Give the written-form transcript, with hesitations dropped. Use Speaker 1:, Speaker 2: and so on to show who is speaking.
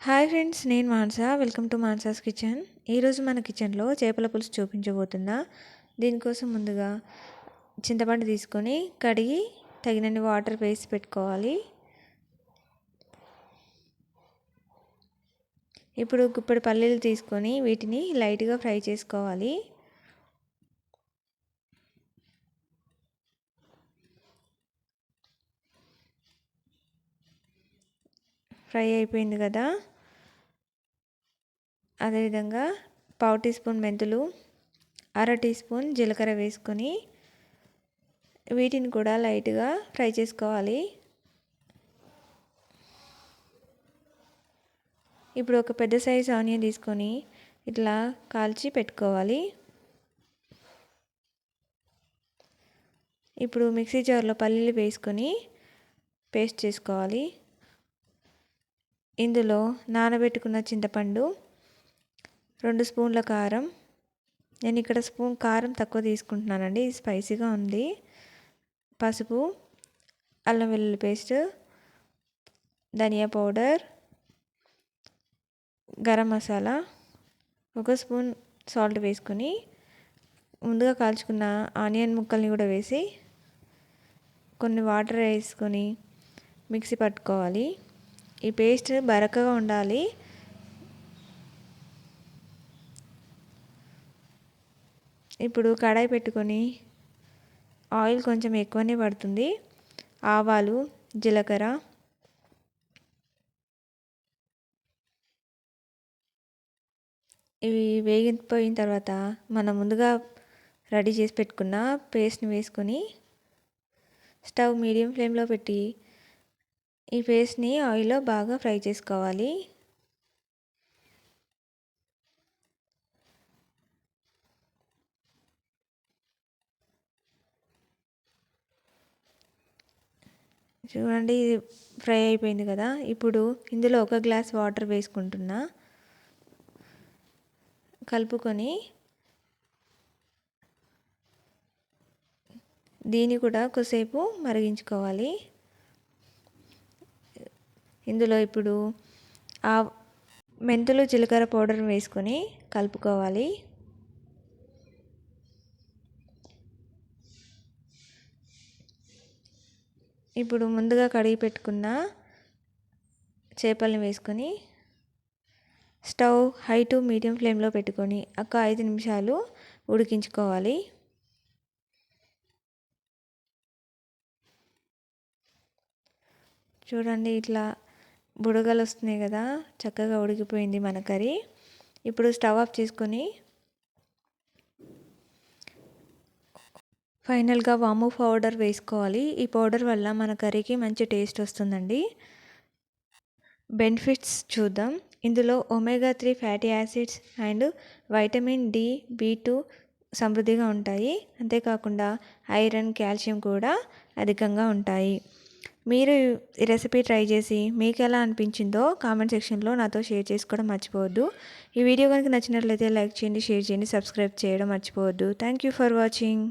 Speaker 1: Hi friends, నేను Manasa. Welcome to Manasa's kitchen. ఈరోజు మన కిచెన్లో చేపల పులుసు చూపించబోతున్నా. దీనికోసం ముందుగా చింతపండు తీసుకొని కడిగి తగినన్ని వాటర్ వేసి పెట్టుకోవాలి. ఇప్పుడు గుప్పెడు పల్లీలు తీసుకొని వీటిని లైట్గా ఫ్రై చేసుకోవాలి. ఫ్రై అయిపోయింది కదా. అదేవిధంగా పావు టీ స్పూన్ మెంతులు, అర టీ స్పూన్ జీలకర్ర వేసుకొని వీటిని కూడా లైట్గా ఫ్రై చేసుకోవాలి. ఇప్పుడు ఒక పెద్ద సైజు ఆనియన్ తీసుకొని ఇట్లా కాల్చి పెట్టుకోవాలి. ఇప్పుడు మిక్సీ జార్లో పల్లీలు వేసుకొని పేస్ట్ చేసుకోవాలి. ఇందులో నానబెట్టుకున్న చింతపండు, 2 స్పూన్ల కారం. నేను ఇక్కడ స్పూన్ కారం తక్కువ తీసుకుంటున్నానండి, ఇది స్పైసీగా ఉంది. పసుపు, అల్లం వెల్లుల్లి పేస్ట్, ధనియా powder, garam masala, 1 spoon salt వేసుకొని ముందుగా కాల్చుకున్న ఆనియన్ ముక్కల్ని కూడా వేసి కొన్ని వాటర్ వేసుకొని మిక్సీ పట్టుకోవాలి. ఈ పేస్ట్ బరకగా ఉండాలి. ఇప్పుడు కడాయి పెట్టుకొని ఆయిల్ కొంచెం ఎక్కువనే పడుతుంది. ఆవాలు, జీలకర్ర, ఇవి వేగిపోయిన తర్వాత మనం ముందుగా రెడీ చేసి పెట్టుకున్న పేస్ట్ని వేసుకొని స్టవ్ మీడియం ఫ్లేమ్లో పెట్టి ఈ పేస్ట్ని ఆయిల్లో బాగా ఫ్రై చేసుకోవాలి. చూడండి, ఇది ఫ్రై అయిపోయింది కదా. ఇప్పుడు ఇందులో 1 గ్లాస్ వాటర్ వేసుకుంటున్నా. కలుపుకొని దీన్ని కూడా కొద్దిసేపు మరిగించుకోవాలి. ఇందులో ఇప్పుడు ఆ మెంతులు, జీలకర్ర పౌడర్ వేసుకొని కలుపుకోవాలి. ఇప్పుడు ముందుగా కడిగి పెట్టుకున్న చేపల్ని వేసుకొని స్టవ్ హై టు మీడియం ఫ్లేమ్లో పెట్టుకొని ఒక 5 నిమిషాలు ఉడికించుకోవాలి. చూడండి, ఇట్లా బుడగలు వస్తున్నాయి కదా, చక్కగా ఉడికిపోయింది మన కర్రీ. ఇప్పుడు స్టవ్ ఆఫ్ చేసుకొని ఫైనల్గా వాము పౌడర్ వేసుకోవాలి. ఈ పౌడర్ వల్ల మన కర్రీకి మంచి టేస్ట్ వస్తుందండి. బెనిఫిట్స్ చూద్దాం. ఇందులో omega 3 fatty acids and vitamin D, B2 సమృద్ధిగా ఉంటాయి. అంతేకాకుండా ఐరన్, కాల్షియం కూడా అధికంగా ఉంటాయి. మీరు ఈ రెసిపీ ట్రై చేసి మీకు ఎలా అనిపించిందో కామెంట్ సెక్షన్లో నాతో షేర్ చేసుకోవడం మర్చిపోవద్దు. ఈ వీడియో కనుక నచ్చినట్లయితే లైక్ చేయండి, షేర్ చేయండి, సబ్స్క్రైబ్ చేయడం మర్చిపోవద్దు. Thank you for watching.